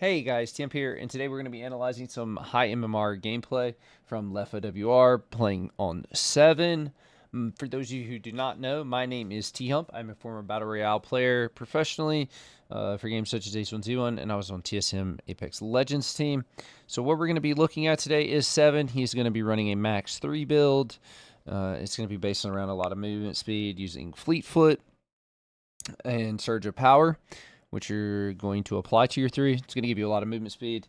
Hey guys, Timp here, and today we're going to be analyzing some high MMR gameplay from Left 4 WR playing on 7. For those of you who do not know, my name is T-Hump. I'm a former Battle Royale player professionally for games such as H1Z1, and I was on TSM Apex Legends team. So what we're going to be looking at today is 7. He's going to be running a max 3 build. It's going to be based on around a lot of movement speed using Fleet Foot and Surge of Power, which you're going to apply to your 3. It's going to give you a lot of movement speed,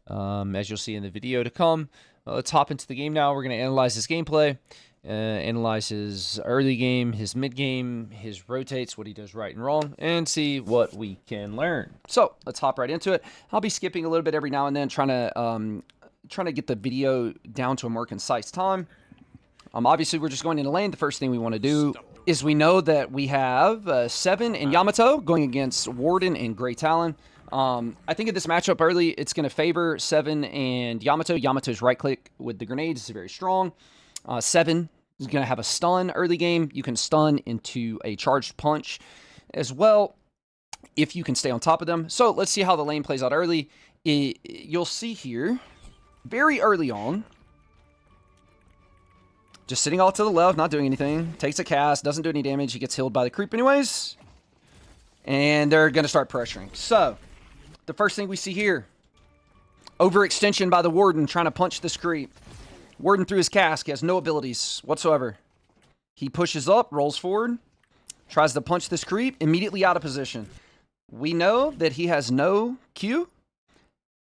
as you'll see in the video to come. Let's hop into the game now. We're going to analyze his gameplay, analyze his early game, his mid game, his rotates, what he does right and wrong, and see what we can learn. So let's hop right into it. I'll be skipping a little bit every now and then, trying to get the video down to a more concise time. Obviously, we're just going into lane. The first thing we want to do is we know that we have 7 and Yamato going against Warden and Grey Talon. I think in this matchup early, it's going to favor 7 and Yamato. Yamato's right click with the grenades is very strong. 7 is going to have a stun early game. You can stun into a charged punch as well if you can stay on top of them. So let's see how the lane plays out early. You'll see here, very early on, just sitting all to the left, not doing anything. Takes a cast, doesn't do any damage. He gets healed by the creep anyways. And they're going to start pressuring. So, the first thing we see here, overextension by the Warden trying to punch this creep. Warden through his cast. He has no abilities whatsoever. He pushes up, rolls forward, tries to punch this creep, immediately out of position. We know that he has no Q,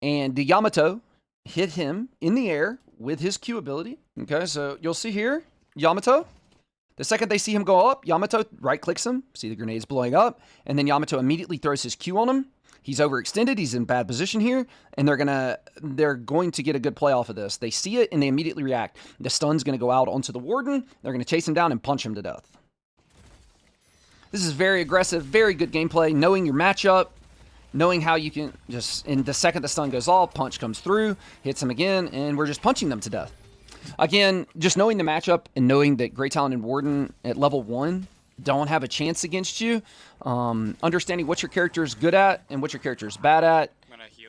and the Yamato hit him in the air with his Q ability. Okay, so you'll see here, Yamato. The second they see him go up, Yamato right-clicks him. See the grenades blowing up. And then Yamato immediately throws his Q on him. He's overextended. He's in bad position here. And they're going to get a good play off of this. They see it, and they immediately react. The stun's going to go out onto the Warden. They're going to chase him down and punch him to death. This is very aggressive, very good gameplay. Knowing your matchup. Knowing how you can just, in the second the stun goes off, punch comes through, hits him again, and we're just punching them to death. Again, just knowing the matchup and knowing that Grey Talon and Warden at level 1 don't have a chance against you, understanding what your character is good at and what your character is bad at,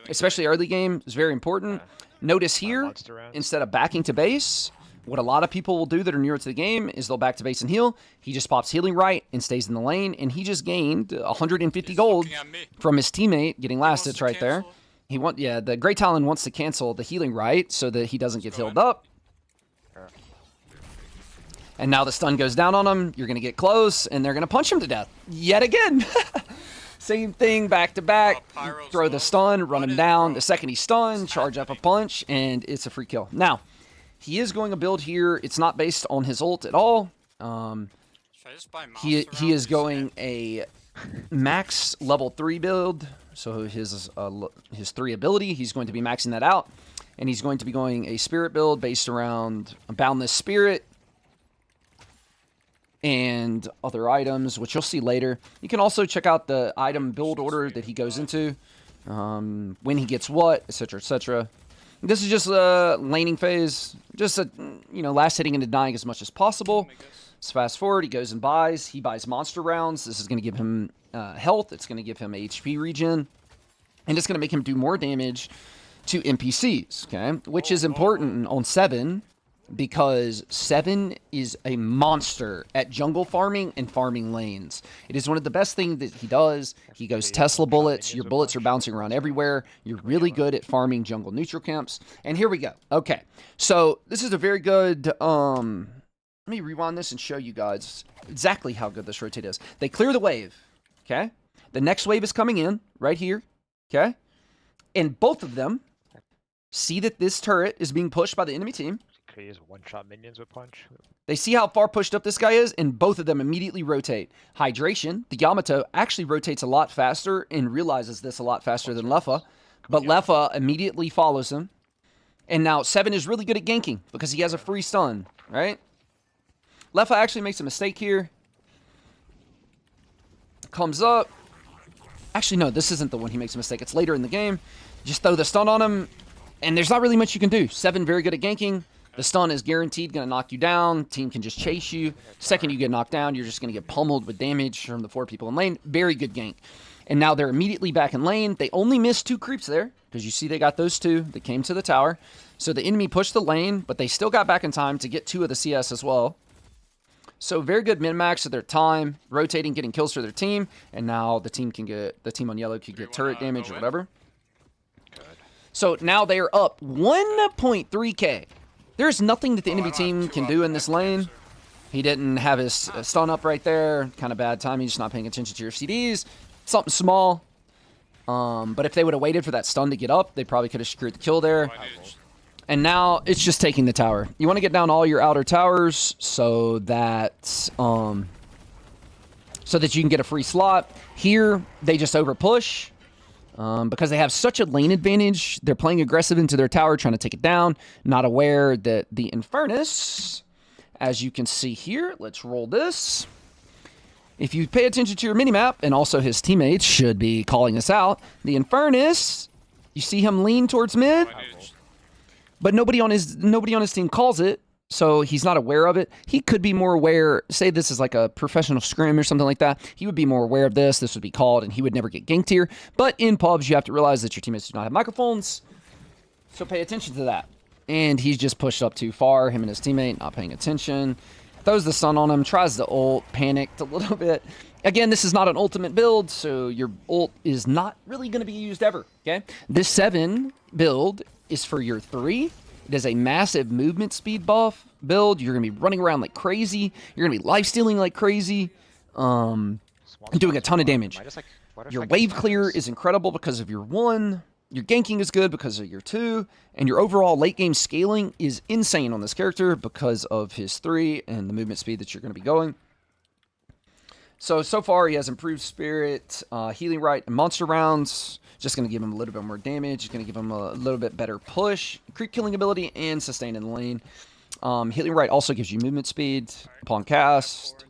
especially early game, is very important. Notice here, instead of backing to base, what a lot of people will do that are newer to the game is they'll back to base and heal. He just pops healing right and stays in the lane, and he just gained 150 gold from his teammate getting last hits right there. The Grey Talon wants to cancel the healing right so that he doesn't get healed up. And now the stun goes down on him. You're going to get close, and they're going to punch him to death yet again. Same thing, back to back. Throw the stun, run him down. The second he's stunned, charge up a punch, and it's a free kill. Now, he is going to build here. It's not based on his ult at all. He is going a max level 3 build. So his 3 ability, he's going to be maxing that out. And he's going to be going a spirit build based around a Boundless Spirit and other items, which you'll see later. You can also check out the item build order that he goes into, when he gets what, etc., etc. This is just a laning phase, just last hitting and dying as much as possible. Let's fast forward. He goes and buys. He buys monster rounds. This is going to give him health. It's going to give him HP regen, and it's going to make him do more damage to NPCs. Okay, which is important on 7. Because 7 is a monster at jungle farming and farming lanes. It is one of the best things that he does. He goes Tesla bullets. Your bullets are bouncing around everywhere. You're really good at farming jungle neutral camps. And here we go. Okay, so this is a very good... let me rewind this and show you guys exactly how good this rotate is. They clear the wave, okay? The next wave is coming in right here, okay? And both of them see that this turret is being pushed by the enemy team. He is one-shot minions with punch. They see how far pushed up this guy is, and both of them immediately rotate. Hydration, the Yamato, actually rotates a lot faster and realizes this a lot faster than Leffa. But Leffa immediately follows him. And now 7 is really good at ganking because he has a free stun, right? Leffa actually makes a mistake here. Comes up. Actually, no, this isn't the one he makes a mistake. It's later in the game. Just throw the stun on him, and there's not really much you can do. 7 very good at ganking. The stun is guaranteed going to knock you down. Team can just chase you. Second you get knocked down, you're just going to get pummeled with damage from the 4 people in lane. Very good gank. And now they're immediately back in lane. They only missed 2 creeps there, because you see they got those 2 that came to the tower. So the enemy pushed the lane, but they still got back in time to get 2 of the CS as well. So very good min-max of their time, rotating, getting kills for their team, and now the team on yellow can get turret damage or whatever. Good. So now they are up 1.3k. There's nothing that the enemy team can do in this lane. He didn't have his stun up right there. Kind of bad timing, just not paying attention to your CDs. Something small. But if they would have waited for that stun to get up, they probably could have screwed the kill there. And now it's just taking the tower. You want to get down all your outer towers so that you can get a free slot. Here, they just overpush. Because they have such a lane advantage, they're playing aggressive into their tower, trying to take it down. Not aware that the Infernus, as you can see here, let's roll this. If you pay attention to your minimap, and also his teammates should be calling this out, the Infernus, you see him lean towards mid. But nobody on his team calls it, so he's not aware of it. He could be more aware, say this is like a professional scrim or something like that. He would be more aware of this. This would be called, and he would never get ganked here. But in pubs, you have to realize that your teammates do not have microphones, so pay attention to that. And he's just pushed up too far, him and his teammate not paying attention. Throws the stun on him, tries the ult, panicked a little bit. Again, this is not an ultimate build, so your ult is not really going to be used ever, okay? This 7 build is for your 3. It is a massive movement speed buff build. You're going to be running around like crazy. You're going to be lifestealing like crazy. Doing a ton of damage. Your wave clear is incredible because of your 1. Your ganking is good because of your 2. And your overall late game scaling is insane on this character because of his 3 and the movement speed that you're going to be going. So far he has improved spirit, healing right, and monster rounds. Just going to give him a little bit more damage. It's going to give him a little bit better push, creep killing ability, and sustain in the lane. Healing right also gives you movement speed upon cast.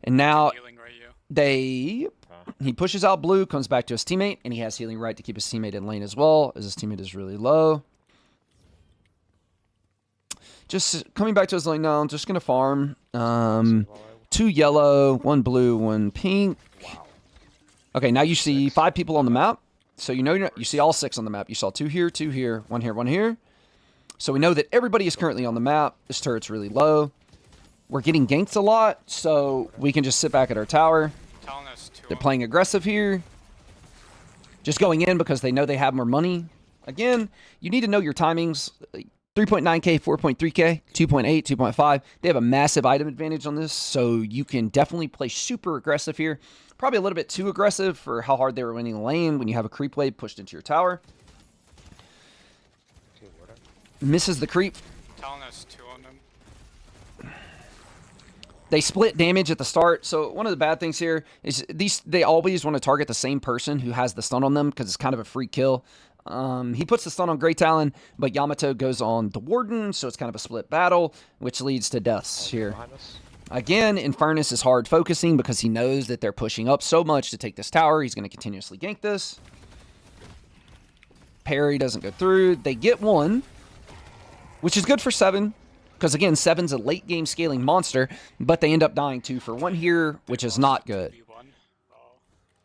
And now he pushes out blue, comes back to his teammate, and he has healing right to keep his teammate in lane as well, as his teammate is really low. Just coming back to his lane now, just going to farm. 2 yellow, 1 blue, 1 pink. Okay, now you see 5 people on the map. So you see all 6 on the map. You saw 2 here, 2 here, 1 here, 1 here. So we know that everybody is currently on the map. This turret's really low. We're getting ganked a lot, so we can just sit back at our tower. They're playing aggressive here. Just going in because they know they have more money. Again, you need to know your timings. 3.9k, 4.3k, 2.8, 2.5. They have a massive item advantage on this, so you can definitely play super aggressive here. Probably a little bit too aggressive for how hard they were winning the lane when you have a creep wave pushed into your tower. Misses the creep. Telling us 2 on them. They split damage at the start, so one of the bad things here is they always want to target the same person who has the stun on them because it's kind of a free kill. He puts the stun on Grey Talon, but Yamato goes on the Warden, so it's kind of a split battle, which leads to deaths here. Again, Infernus is hard focusing because he knows that they're pushing up so much to take this tower. He's going to continuously gank this. Parry doesn't go through. They get 1, which is good for 7, because again, 7's a late game scaling monster, but they end up dying 2 for 1 here, which is not good.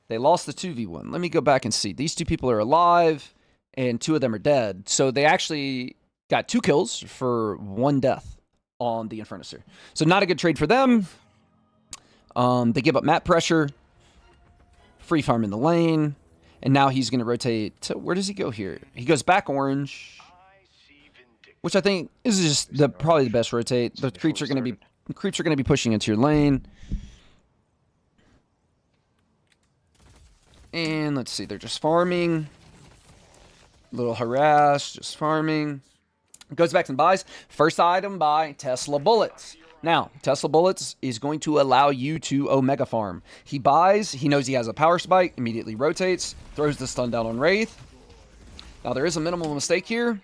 They lost the 2v1. Let me go back and see. These 2 people are alive, and 2 of them are dead. So they actually got 2 kills for 1 death on the Infernuser. So not a good trade for them. They give up map pressure. Free farm in the lane. And now he's going to rotate to, where does he go here? He goes back orange, which I think is just probably the best rotate. The creeps are going to be pushing into your lane. And let's see, they're just farming. A little harass, just farming. Goes back and buys. First item, buy Tesla Bullets. Now, Tesla Bullets is going to allow you to Omega farm. He buys, he knows he has a power spike, immediately rotates, throws the stun down on Wraith. Now, there is a minimal mistake here.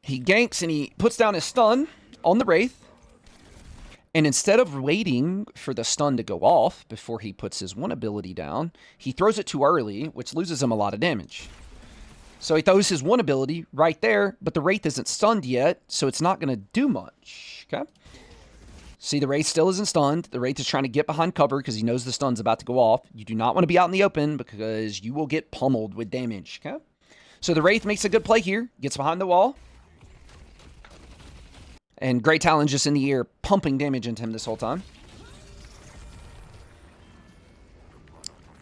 He ganks and he puts down his stun on the Wraith. And instead of waiting for the stun to go off before he puts his 1 ability down, he throws it too early, which loses him a lot of damage. So he throws his 1 ability right there, but the Wraith isn't stunned yet, so it's not going to do much. Okay? See, the Wraith still isn't stunned. The Wraith is trying to get behind cover because he knows the stun's about to go off. You do not want to be out in the open because you will get pummeled with damage, okay? So the Wraith makes a good play here. Gets behind the wall. And Grey Talon just in the air, pumping damage into him this whole time.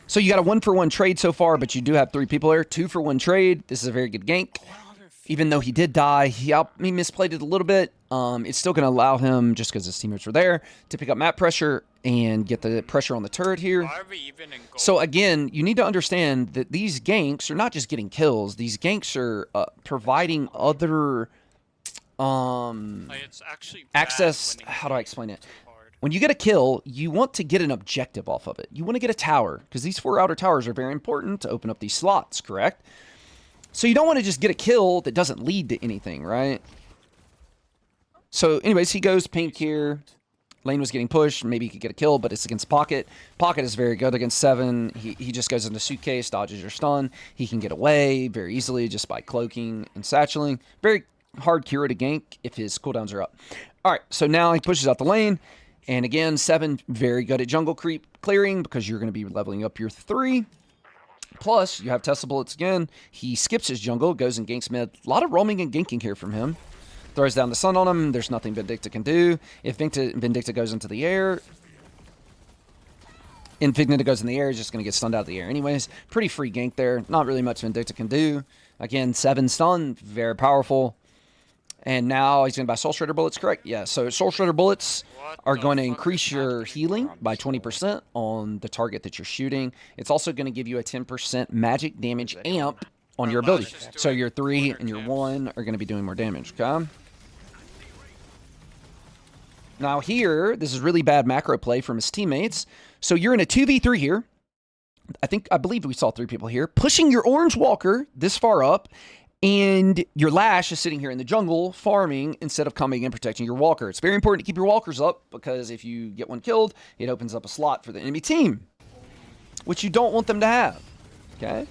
So you got a 1-for-1 trade so far, but you do have 3 people here. 2-for-1 trade. This is a very good gank. Even though he did die, he misplayed it a little bit. It's still going to allow him, just because his teammates were there, to pick up map pressure and get the pressure on the turret here. Why are we even in gold? So again, you need to understand that these ganks are not just getting kills. These ganks are providing other Like, it's actually bad access. winning How do I games explain it? too hard. When you get a kill, you want to get an objective off of it. You want to get a tower, because these 4 outer towers are very important to open up these slots, correct? So you don't want to just get a kill that doesn't lead to anything, right? So anyways, he goes pink here. Lane was getting pushed. Maybe he could get a kill, but it's against Pocket. Pocket is very good against 7. He just goes into suitcase, dodges your stun. He can get away very easily just by cloaking and satcheling. Very hard Kira to gank if his cooldowns are up. All right, so now he pushes out the lane. And again, 7, very good at jungle creep clearing because you're going to be leveling up your 3. Plus, you have Tesla Bullets again. He skips his jungle, goes and ganks mid. A lot of roaming and ganking here from him. Throws down the sun on him. There's nothing Vindicta can do. If Vindicta goes into the air, and Vindicta goes in the air, he's just going to get stunned out of the air anyways. Pretty free gank there. Not really much Vindicta can do. Again, 7 stun, very powerful. And now he's going to buy Soul Shredder Bullets, correct? Yeah, so Soul Shredder Bullets are going to increase your healing by 20% on the target that you're shooting. It's also going to give you a 10% magic damage amp on your ability. So your 3 and your 1 are going to be doing more damage, okay? Now here, this is really bad macro play from his teammates. So you're in a 2v3 here. I believe we saw 3 people here. Pushing your Orange Walker this far up. And your Lash is sitting here in the jungle farming instead of coming and protecting your Walker. It's very important to keep your Walkers up because if you get one killed, it opens up a slot for the enemy team, which you don't want them to have. Okay?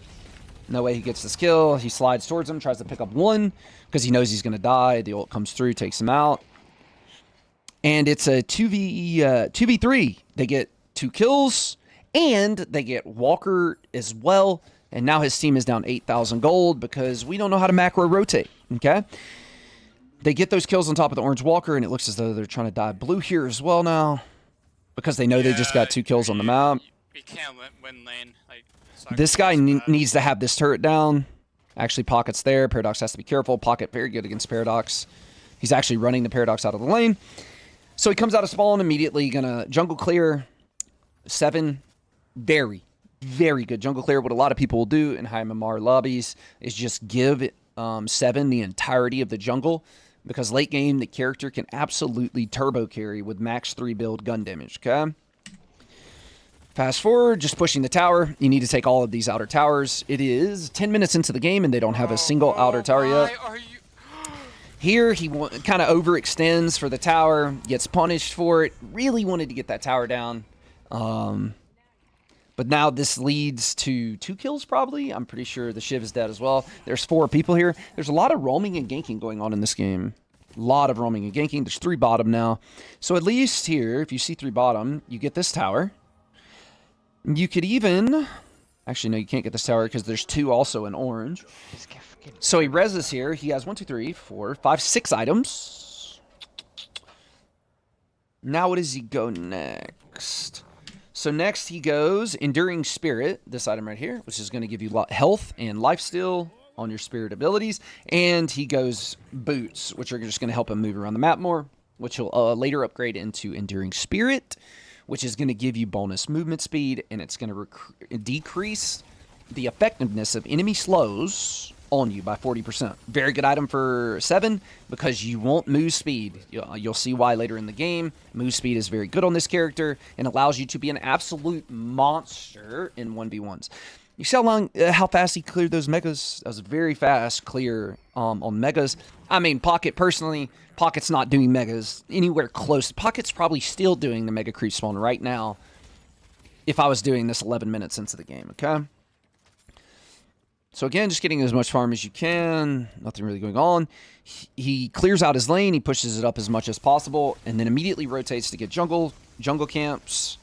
No way he gets this kill. He slides towards him, tries to pick up 1 because he knows he's going to die. The ult comes through, takes him out. And it's a 2v3. They get 2 kills and they get Walker as well. And now his team is down 8,000 gold because we don't know how to macro rotate, okay? They get those kills on top of the Orange Walker, and it looks as though they're trying to dive blue here as well now because they know they just got 2 kills on the map. We can't win lane. Like, This guy needs to have this turret down. Actually, Pocket's there. Paradox has to be careful. Pocket very good against Paradox. He's actually running the Paradox out of the lane. So he comes out of spawn, immediately gonna jungle clear. 7, very good jungle clear. What a lot of people will do in high MMR lobbies is just give 7 the entirety of the jungle because late game the character can absolutely turbo carry with max 3 build gun damage, okay? Fast forward, just pushing the tower. You need to take all of these outer towers. It is 10 minutes into the game and they don't have a single outer tower yet. Why are you... Here, he kind of overextends for the tower, gets punished for it. Really wanted to get that tower down. But now this leads to 2 kills probably. I'm pretty sure the Shiv is dead as well. There's 4 people here. There's a lot of roaming and ganking going on in this game. A lot of roaming and ganking. There's 3 bottom now. So at least here, if you see 3 bottom, you get this tower. You could even... Actually, no, you can't get this tower because there's 2 also in orange. So he reses here. He has 1, 2, 3, 4, 5, 6 items. Now what does he go next? So next he goes Enduring Spirit, this item right here, which is going to give you health and lifesteal on your spirit abilities. And he goes Boots, which are just going to help him move around the map more, which he'll later upgrade into Enduring Spirit, which is going to give you bonus movement speed, and it's going to decrease the effectiveness of enemy slows on you by 40%. Very good item for 7 because you want move speed. You'll see why later in the game. Move speed is very good on this character and allows you to be an absolute monster in 1v1s. You see how fast he cleared those megas? That was a very fast clear on megas. I mean, Pocket personally, Pocket's not doing megas anywhere close. Pocket's probably still doing the mega creep spawn right now if I was doing this 11 minutes into the game, okay? So again, just getting as much farm as you can. Nothing really going on. He clears out his lane. He pushes it up as much as possible, and then immediately rotates to get jungle camps.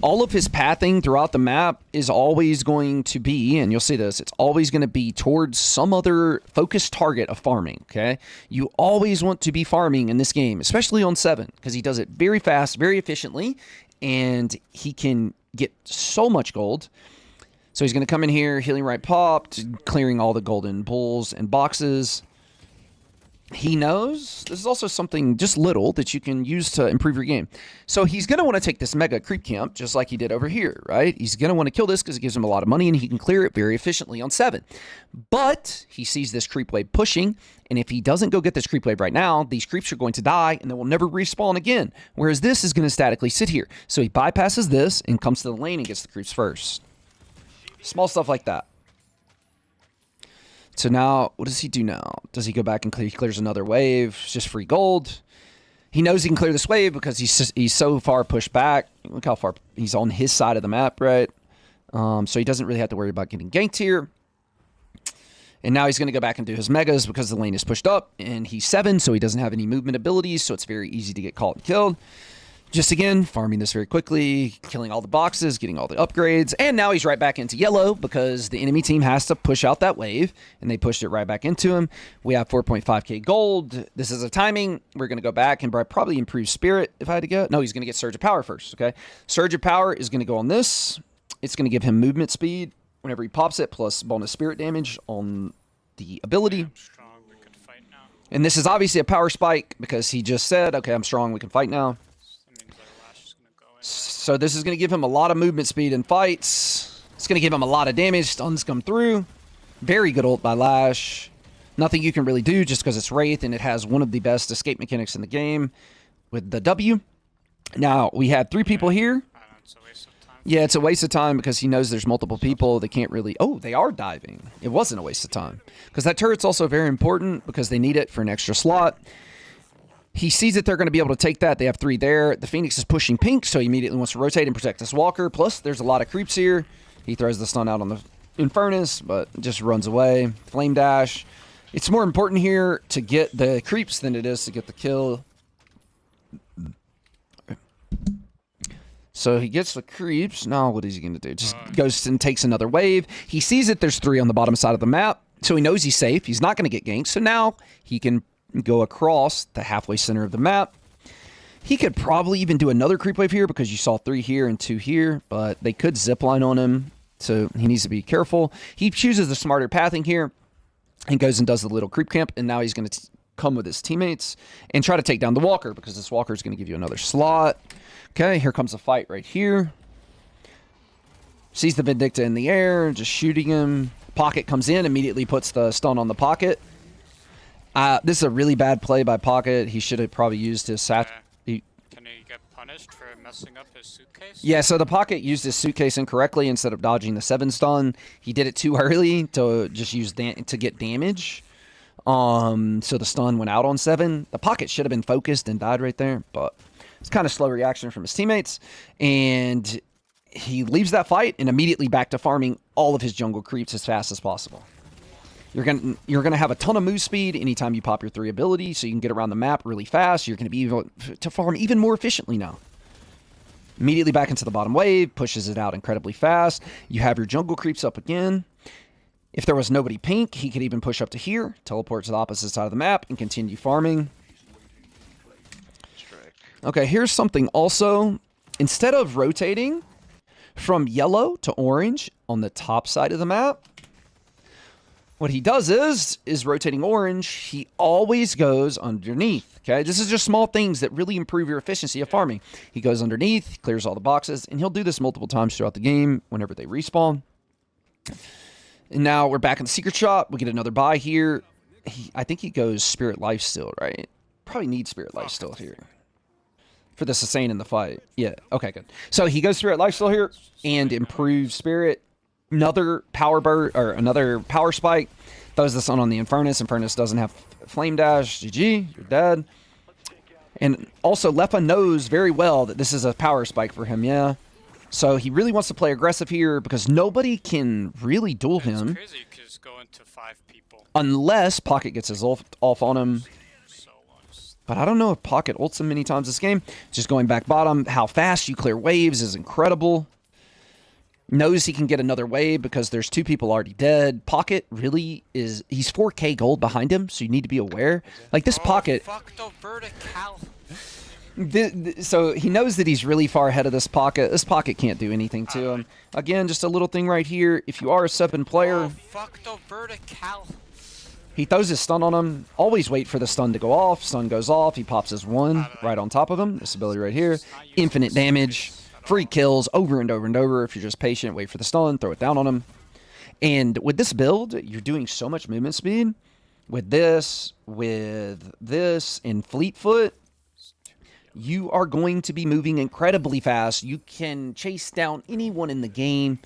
All of his pathing throughout the map is always going to be, and you'll see this, it's always going to be towards some other focused target of farming, okay? You always want to be farming in this game, especially on 7, because he does it very fast, very efficiently, and he can get so much gold. So he's going to come in here, healing right popped, clearing all the golden bulls and boxes. He knows this is also something just little that you can use to improve your game. So he's going to want to take this mega creep camp just like he did over here, right? He's going to want to kill this because it gives him a lot of money and he can clear it very efficiently on 7. But he sees this creep wave pushing, and if he doesn't go get this creep wave right now, these creeps are going to die and they will never respawn again. Whereas this is going to statically sit here. So he bypasses this and comes to the lane and gets the creeps first. Small stuff like that. So now, what does he do now? Does he go back and clear? He clears another wave. It's just free gold. He knows he can clear this wave because he's so far pushed back. Look how far he's on his side of the map, right? So he doesn't really have to worry about getting ganked here. And now he's going to go back and do his megas because the lane is pushed up. And he's 7, so he doesn't have any movement abilities. So it's very easy to get caught and killed. Just again, farming this very quickly, killing all the boxes, getting all the upgrades, and now he's right back into yellow because the enemy team has to push out that wave, and they pushed it right back into him. We have 4.5k gold. This is a timing. We're going to go back and probably improve Spirit if I had to go. No, he's going to get Surge of Power first, okay? Surge of Power is going to go on this. It's going to give him movement speed whenever he pops it, plus bonus Spirit damage on the ability. I'm strong. We could fight now. And this is obviously a power spike because he just said, okay, I'm strong. We can fight now. So this is going to give him a lot of movement speed in fights. It's going to give him a lot of damage. Stuns come through. Very good ult by Lash. Nothing you can really do just because it's Wraith and it has one of the best escape mechanics in the game with the W. Now, we had 3 people here. It's a waste of time. Yeah, it's a waste of time because he knows there's multiple people. They can't really... Oh, they are diving. It wasn't a waste of time. Because that turret's also very important because they need it for an extra slot. He sees that they're going to be able to take that. They have 3 there. The Phoenix is pushing pink, so he immediately wants to rotate and protect this Walker. Plus, there's a lot of creeps here. He throws the stun out on the Infernus, but just runs away. Flame Dash. It's more important here to get the creeps than it is to get the kill. So he gets the creeps. Now what is he going to do? Just goes and takes another wave. He sees that there's 3 on the bottom side of the map, so he knows he's safe. He's not going to get ganked, so now he can go across the halfway center of the map. He could probably even do another creep wave here because you saw 3 here and 2 here, but they could zipline on him, so he needs to be careful. He chooses the smarter pathing here and goes and does the little creep camp, and now he's going to come with his teammates and try to take down the Walker because this Walker is going to give you another slot. Okay, here comes a fight right here. Sees the Vindicta in the air, just shooting him. Pocket comes in, immediately puts the stun on the Pocket. This is a really bad play by Pocket. He should have probably used his Can he get punished for messing up his suitcase? Yeah, so the Pocket used his suitcase incorrectly instead of dodging the 7 stun. He did it too early to just use to get damage. So the stun went out on 7. The Pocket should have been focused and died right there, but it's kind of slow reaction from his teammates. And he leaves that fight and immediately back to farming all of his jungle creeps as fast as possible. You're gonna have a ton of move speed anytime you pop your 3 abilities, so you can get around the map really fast. You're gonna be able to farm even more efficiently now. Immediately back into the bottom wave, pushes it out incredibly fast. You have your jungle creeps up again. If there was nobody pink, he could even push up to here, teleport to the opposite side of the map, and continue farming. Okay, here's something also. Instead of rotating from yellow to orange on the top side of the map, what he does is rotating orange, he always goes underneath, okay? This is just small things that really improve your efficiency of farming. He goes underneath, clears all the boxes, and he'll do this multiple times throughout the game whenever they respawn. And now we're back in the secret shop. We get another buy here. I think he goes Spirit Life still, right? Probably needs Spirit Life still here for the sustain in the fight. Yeah, okay, good. So he goes Spirit Life still here and improves Spirit. Another power burst or another power spike. Throws the stun on the Infernus. Infernus doesn't have Flame Dash. GG, you're dead. And also, Lepa knows very well that this is a power spike for him, yeah. So he really wants to play aggressive here because nobody can really duel It's him crazy because going to 5 people. unless Pocket gets his ult off on him. So But I don't know if Pocket ults him many times this game. Just going back bottom, how fast you clear waves is incredible. Knows he can get another wave because there's 2 people already dead. Pocket really is... He's 4k gold behind him, so you need to be aware. Like, this Pocket... fuck the vertical. So he knows that he's really far ahead of this Pocket. This Pocket can't do anything to him. Again, just a little thing right here. If you are a 7 player... fuck the vertical. He throws his stun on him. Always wait for the stun to go off. Stun goes off. He pops his 1 right on top of him. This ability right here. Infinite damage. Free kills over and over and over. If you're just patient, wait for the stun, throw it down on him. And with this build, you're doing so much movement speed. With this, and Fleetfoot, you are going to be moving incredibly fast. You can chase down anyone in the game.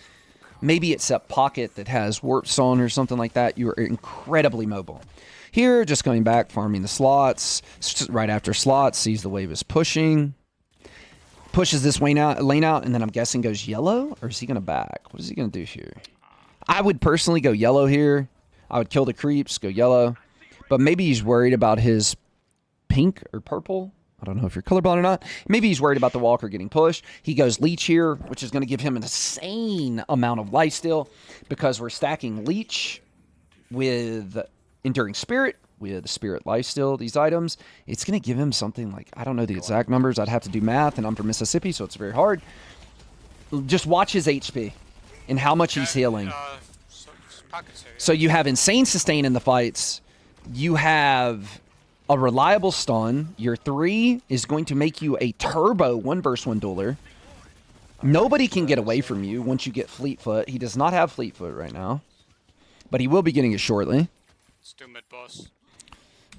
Maybe except Pocket that has warps on or something like that. You are incredibly mobile. Here, just going back, farming the slots. Right after slots, sees the wave is pushing. Pushes this lane out, and then I'm guessing goes yellow? Or is he going to back? What is he going to do here? I would personally go yellow here. I would kill the creeps, go yellow. But maybe he's worried about his pink or purple. I don't know if you're colorblind or not. Maybe he's worried about the Walker getting pushed. He goes Leech here, which is going to give him an insane amount of lifesteal because we're stacking Leech with Enduring Spirit, with Spirit lifesteal, these items. It's going to give him something like, I don't know the exact numbers. I'd have to do math, and I'm from Mississippi, so it's very hard. Just watch his HP and how much he's healing. So you have insane sustain in the fights. You have a reliable stun. Your 3 is going to make you a turbo 1 versus 1 dueler. Nobody can get away from you once you get Fleetfoot. He does not have Fleetfoot right now, but he will be getting it shortly. Let's do mid-boss.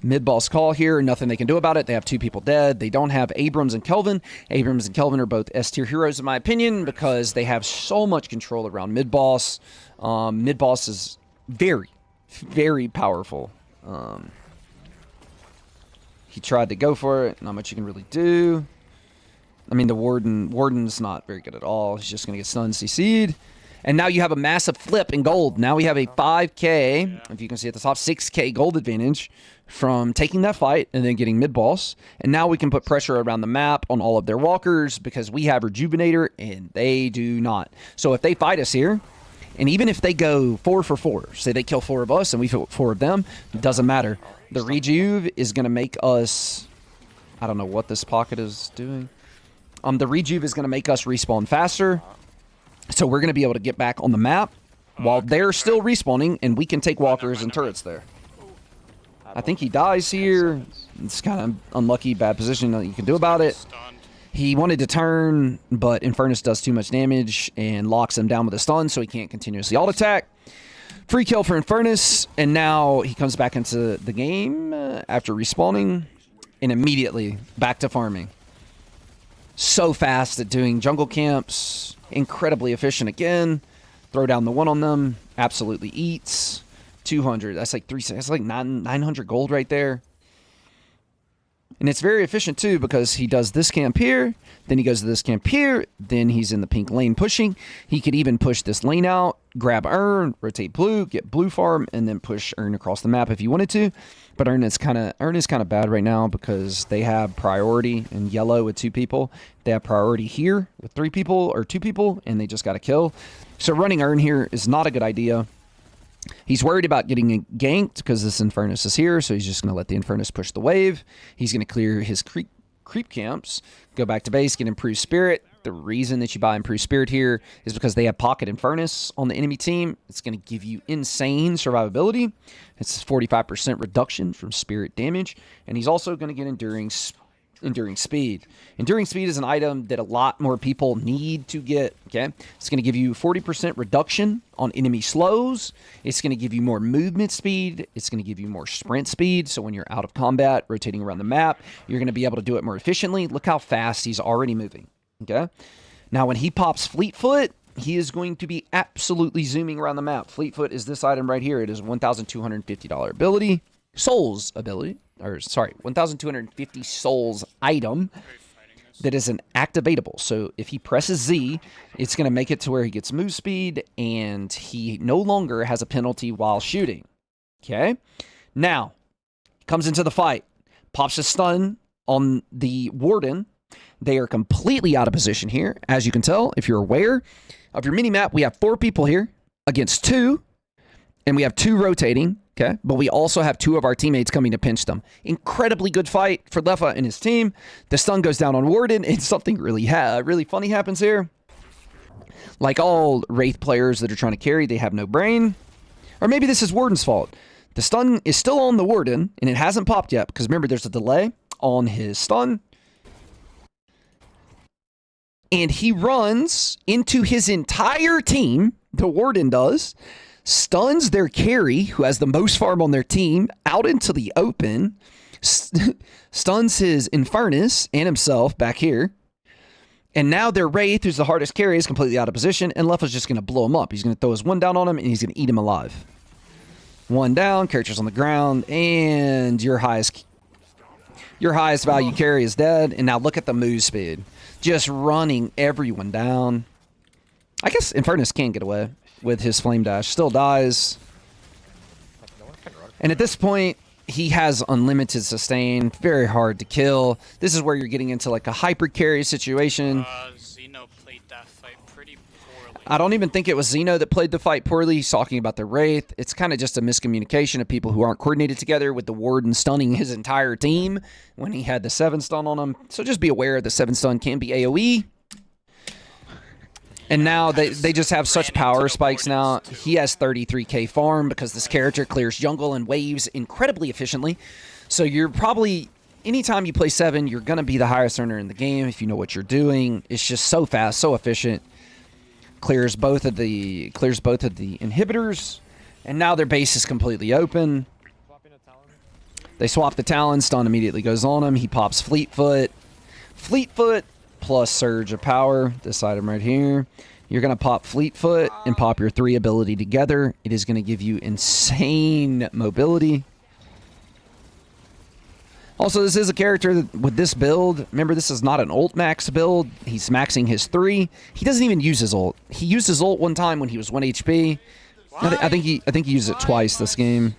Mid-boss call here. Nothing they can do about it. They have 2 people dead. They don't have Abrams and Kelvin. Abrams and Kelvin are both S-tier heroes in my opinion because they have so much control around mid-boss. Mid-boss is very, very powerful. He tried to go for it. Not much you can really do. I mean, the Warden's not very good at all. He's just going to get stunned, CC'd. And now you have a massive flip in gold. Now we have a 5k, if you can see at the top, 6k gold advantage from taking that fight and then getting mid-boss. And now we can put pressure around the map on all of their walkers because we have Rejuvenator and they do not. So if they fight us here, and even if they go 4 for 4, say they kill 4 of us and we kill 4 of them, it doesn't matter. The Rejuve is going to make us... I don't know what this Pocket is doing. The Rejuve is going to make us respawn faster. So we're going to be able to get back on the map while they're still respawning, and we can take walkers and turrets there. I think he dies here. It's kind of unlucky, bad position that you can do about it. He wanted to turn, but Infernus does too much damage and locks him down with a stun, so he can't continuously alt attack. Free kill for Infernus, and now he comes back into the game after respawning, and immediately back to farming. So fast at doing jungle camps, incredibly efficient again. Throw down the 1 on them, absolutely eats. 200, that's like 3, that's like 900 gold right there. And it's very efficient too because he does this camp here, then he goes to this camp here, then he's in the pink lane pushing. He could even push this lane out, grab Urn, rotate blue, get blue farm, and then push Urn across the map if he wanted to. But Urn is kind of bad right now because they have priority in yellow with 2 people. They have priority here with 3 people or 2 people, and they just got to kill. So running Urn here is not a good idea. He's worried about getting ganked because this Infernus is here, so he's just going to let the Infernus push the wave. He's going to clear his creep camps, go back to base, get Improved Spirit. The reason that you buy Improved Spirit here is because they have Pocket Infernus on the enemy team. It's going to give you insane survivability. It's a 45% reduction from Spirit damage, and he's also going to get Enduring Speed. Enduring Speed is an item that a lot more people need to get, okay? It's going to give you 40% reduction on enemy slows. It's going to give you more movement speed. It's going to give you more sprint speed. So when you're out of combat, rotating around the map, you're going to be able to do it more efficiently. Look how fast he's already moving, okay? Now when he pops Fleetfoot, he is going to be absolutely zooming around the map. Fleetfoot is this item right here. It is a $1,250 ability. Souls ability. Or sorry, 1,250 souls item that is an activatable. So if he presses Z, it's going to make it to where he gets move speed, and he no longer has a penalty while shooting. Okay? Now, comes into the fight, pops a stun on the Warden. They are completely out of position here. As you can tell, if you're aware of your mini-map, we have 4 people here against 2, and we have 2 rotating, okay? But we also have 2 of our teammates coming to pinch them. Incredibly good fight for Leffa and his team. The stun goes down on Warden, and something really funny happens here. Like all Wraith players that are trying to carry, they have no brain. Or maybe this is Warden's fault. The stun is still on the Warden, and it hasn't popped yet, because remember, there's a delay on his stun. And he runs into his entire team, the Warden does, stuns their carry, who has the most farm on their team, out into the open, stuns his Infernus and himself back here. And now their Wraith, who's the hardest carry, is completely out of position, and Leffa's just going to blow him up. He's going to throw his 1 down on him, and he's going to eat him alive. 1 down, character's on the ground, and your highest value carry is dead. And now look at the move speed. Just running everyone down. I guess Infernus can get away with his Flame Dash. Still dies. And at this point, he has unlimited sustain. Very hard to kill. This is where you're getting into like a hyper carry situation. Xeno played that fight pretty poorly. I don't even think it was Xeno that played the fight poorly. He's talking about the Wraith. It's kind of just a miscommunication of people who aren't coordinated together, with the Warden stunning his entire team when he had the 7 stun on him. So just be aware the 7 stun can be AoE. And now they just have such power spikes now. He has 33k farm because this character clears jungle and waves incredibly efficiently. So you're probably, anytime you play 7, you're going to be the highest earner in the game if you know what you're doing. It's just so fast, so efficient. Clears both of the inhibitors, and now their base is completely open. They swap the Talon, stun immediately goes on him. He pops Fleetfoot. Fleetfoot plus Surge of Power, this item right here. You're going to pop Fleetfoot and pop your 3 ability together. It is going to give you insane mobility. Also, this is a character that, with this build, remember, this is not an ult max build. He's maxing his 3. He doesn't even use his ult. He used his ult one time when he was 1 HP. I think he used it twice this game.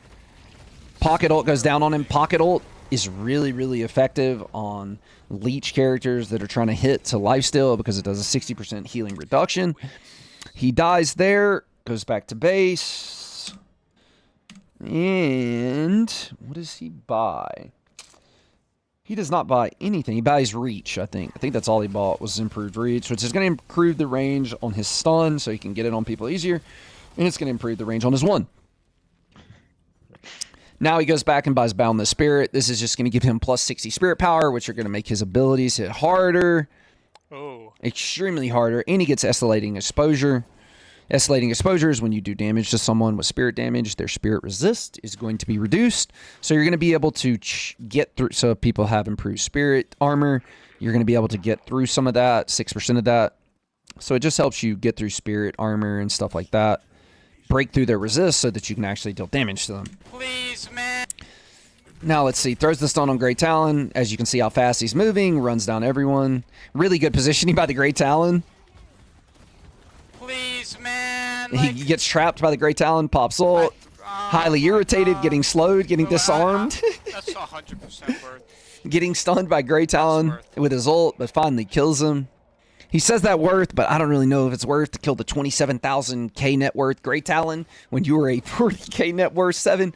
Pocket ult goes down on him. Pocket ult is really, really effective on leech characters that are trying to hit to lifesteal because it does a 60% healing reduction. He dies there, goes back to base. And what does he buy? He does not buy anything. He buys reach, I think. I think that's all he bought was improved reach, which is going to improve the range on his stun so he can get it on people easier. And it's going to improve the range on his 1. Now he goes back and buys Boundless Spirit. This is just going to give him plus 60 spirit power, which are going to make his abilities hit harder. Oh. Extremely harder. And he gets Escalating Exposure. Escalating Exposure is when you do damage to someone with spirit damage, their spirit resist is going to be reduced. So you're going to be able to get through. So if people have improved spirit armor, you're going to be able to get through some of that, 6% of that. So it just helps you get through spirit armor and stuff like that. Break through their resist so that you can actually deal damage to them. Please, man. Now let's see. Throws the stun on Great Talon. As you can see how fast he's moving. Runs down everyone. Really good positioning by the Great Talon. Please, man. He gets trapped by the Great Talon. Pops ult. Highly irritated. Getting slowed. Getting disarmed. That's 100% worth. Getting stunned by Great Talon with his ult. But finally kills him. He says that worth, but I don't really know if it's worth to kill the 27,000k net worth Great Talon when you were a 40k net worth 7.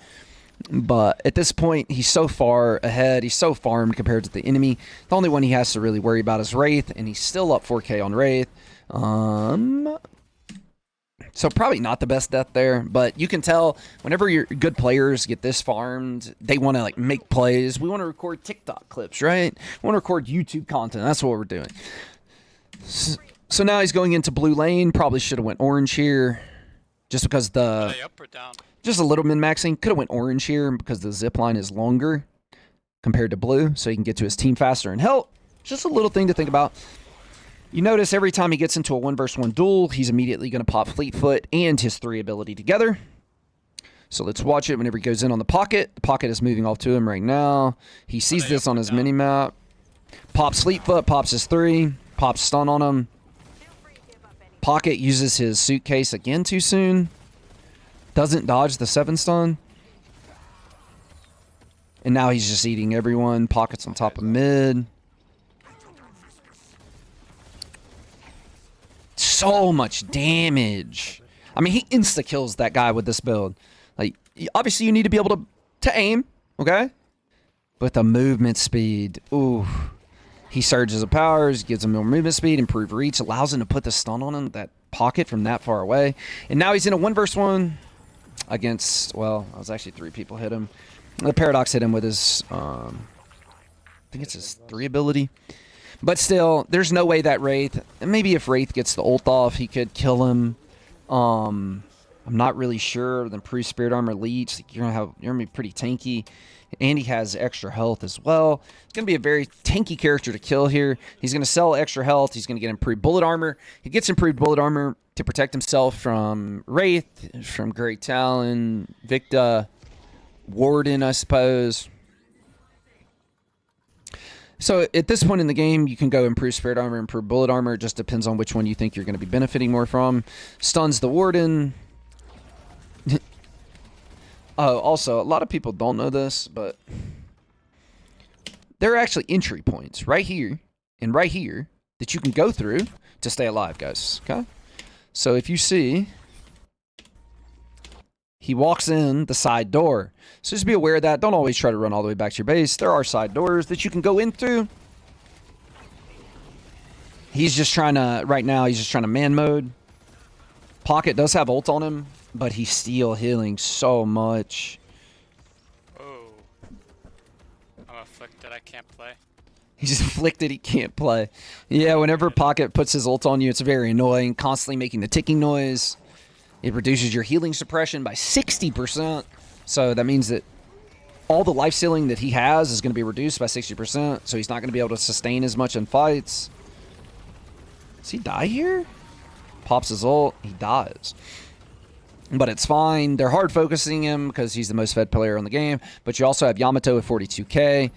But at this point, he's so far ahead. He's so farmed compared to the enemy. The only one he has to really worry about is Wraith, and he's still up 4k on Wraith. So probably not the best death there, but you can tell whenever your good players get this farmed, they want to like make plays. We want to record TikTok clips, right? We want to record YouTube content. That's what we're doing. So now he's going into blue lane. Probably should have went orange here, just because Are they up or down? just a little min-maxing. Could have went orange here because the zip line is longer compared to blue, so he can get to his team faster and help. Just a little thing to think about. You notice every time he gets into a 1v1 duel, he's immediately going to pop Fleetfoot and his 3 ability together. So let's watch it whenever he goes in on the pocket. The pocket is moving off to him right now. He sees this on his mini-map. Pops Fleetfoot, pops his 3, pops stun on him. Pocket uses his suitcase again too soon. Doesn't dodge the 7 stun. And now he's just eating everyone. Pocket's on top of mid. So much damage. I mean, he insta-kills that guy with this build. Like, obviously you need to be able to aim, okay? But the movement speed, ooh. He surges of powers, gives him more movement speed, improved reach, allows him to put the stun on him, that Pocket from that far away. And now he's in a 1v1 against, well, it was actually 3 people hit him. The Paradox hit him with his, I think it's his 3 ability. But still, there's no way that Wraith, maybe if Wraith gets the ult off, he could kill him. I'm not really sure. The improved Spirit Armor Leech, you're gonna be pretty tanky. And he has extra health as well. It's going to be a very tanky character to kill here. He's going to sell extra health. He's going to get improved bullet armor. He gets improved bullet armor to protect himself from Wraith, from Great Talon, Victa, Warden, I suppose. So at this point in the game, you can go improve Spirit Armor, improve bullet armor. It just depends on which one you think you're going to be benefiting more from. Stuns the Warden. Oh, also, a lot of people don't know this, but there are actually entry points right here and right here that you can go through to stay alive, guys. Okay? So if you see, he walks in the side door. So just be aware of that. Don't always try to run all the way back to your base. There are side doors that you can go in through. He's just trying to, right now, he's just trying to man mode. Pocket does have ult on him, but he's still healing so much. Oh. I'm afflicted, I can't play. He's afflicted, he can't play. Yeah, whenever Pocket puts his ult on you, it's very annoying. Constantly making the ticking noise. It reduces your healing suppression by 60%. So that means that all the life stealing that he has is going to be reduced by 60%. So he's not going to be able to sustain as much in fights. Does he die here? Pops his ult, he dies. But it's fine. They're hard focusing him because he's the most fed player on the game. But you also have Yamato at 42k.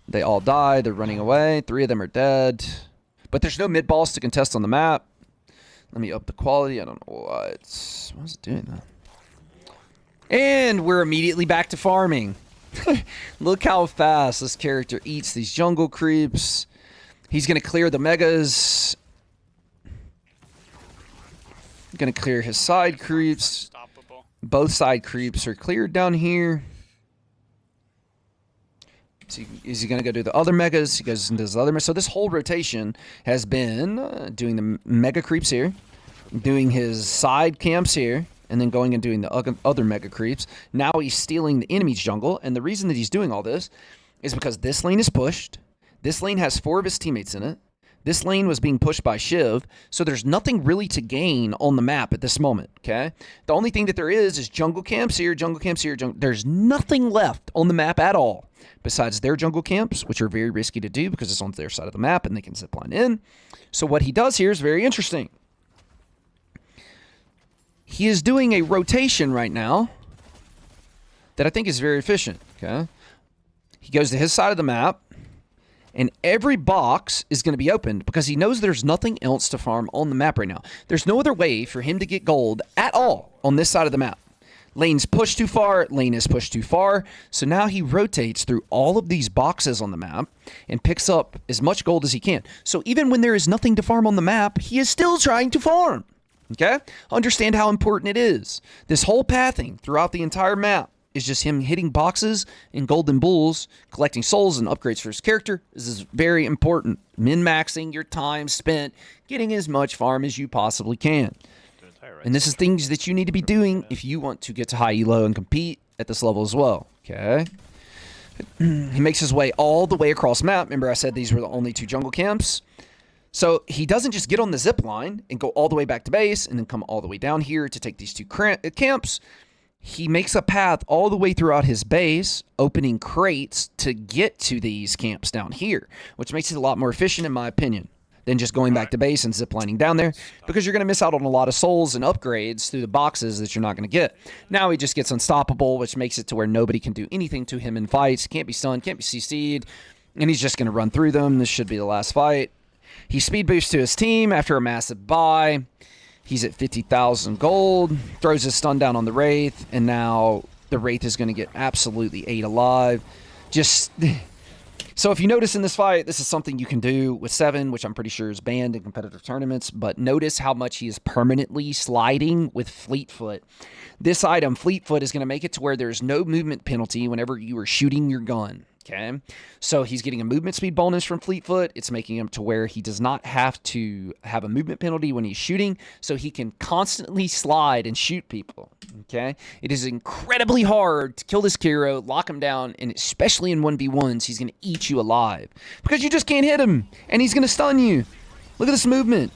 They all die. They're running away. 3 of them are dead. But there's no mid-boss to contest on the map. Let me up the quality. I don't know why it's... Why is it doing that? And we're immediately back to farming. Look how fast this character eats these jungle creeps. He's going to clear the megas. Going to clear his side creeps. Unstoppable. Both side creeps are cleared down here. So is he going to go do the other megas? He goes into his other megas. So this whole rotation has been doing the mega creeps here, doing his side camps here, and then going and doing the other mega creeps. Now he's stealing the enemy's jungle, and the reason that he's doing all this is because this lane is pushed. This lane has 4 of his teammates in it. This lane was being pushed by Shiv, so there's nothing really to gain on the map at this moment, okay? The only thing that there is jungle camps here, jungle camps here. There's nothing left on the map at all besides their jungle camps, which are very risky to do because it's on their side of the map and they can zipline in. So what he does here is very interesting. He is doing a rotation right now that I think is very efficient, okay? He goes to his side of the map, and every box is going to be opened because he knows there's nothing else to farm on the map right now. There's no other way for him to get gold at all on this side of the map. Lane's pushed too far, lane is pushed too far. So now he rotates through all of these boxes on the map and picks up as much gold as he can. So even when there is nothing to farm on the map, he is still trying to farm. Okay? Understand how important it is. This whole pathing throughout the entire map is just him hitting boxes and golden bulls, collecting souls and upgrades for his character. This is very important. Min-maxing your time spent getting as much farm as you possibly can. And this is things that you need to be doing if you want to get to high elo and compete at this level as well. Okay? He makes his way all the way across map. Remember I said these were the only 2 jungle camps? So he doesn't just get on the zip line and go all the way back to base and then come all the way down here to take these 2 camps. He makes a path all the way throughout his base, opening crates to get to these camps down here, which makes it a lot more efficient in my opinion. than just going back to base and ziplining down there, because you're going to miss out on a lot of souls and upgrades through the boxes that you're not going to get. Now he just gets unstoppable, which makes it to where nobody can do anything to him in fights. Can't be stunned, can't be CC'd, and he's just going to run through them. This should be the last fight. He speed boosts to his team after a massive buy. He's at 50,000 gold, throws his stun down on the Wraith, and now the Wraith is going to get absolutely ate alive. Just... So if you notice in this fight, this is something you can do with 7, which I'm pretty sure is banned in competitive tournaments, but notice how much he is permanently sliding with Fleetfoot. This item, Fleetfoot, is going to make it to where there's no movement penalty whenever you are shooting your gun. Okay, so he's getting a movement speed bonus from Fleetfoot. It's making him to where he does not have to have a movement penalty when he's shooting, so he can constantly slide and shoot people. Okay, it is incredibly hard to kill this hero, lock him down, and especially in 1v1s, he's going to eat you alive because you just can't hit him, and he's going to stun you. Look at this movement.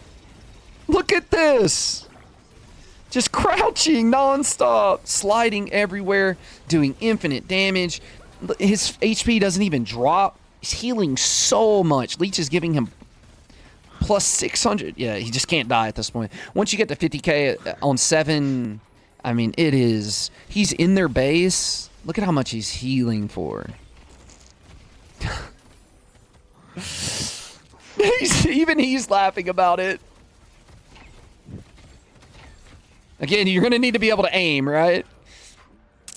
Look at this. Just crouching nonstop, sliding everywhere, doing infinite damage. His HP doesn't even drop. He's healing so much. Leech is giving him plus 600. Yeah, he just can't die at this point. Once you get to 50k on 7, I mean, it is... He's in their base. Look at how much he's healing for. Even he's laughing about it. Again, you're going to need to be able to aim, right?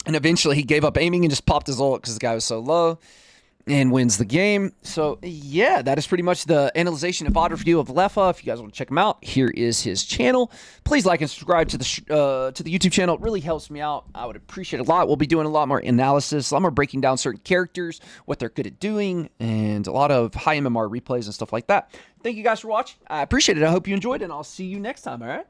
And eventually he gave up aiming and just popped his ult because the guy was so low and wins the game. So, yeah, that is pretty much the analyzation and VOD review of Leffa. If you guys want to check him out, here is his channel. Please like and subscribe to the YouTube channel. It really helps me out. I would appreciate it a lot. We'll be doing a lot more analysis, a lot more breaking down certain characters, what they're good at doing, and a lot of high MMR replays and stuff like that. Thank you guys for watching. I appreciate it. I hope you enjoyed it, and I'll see you next time, all right?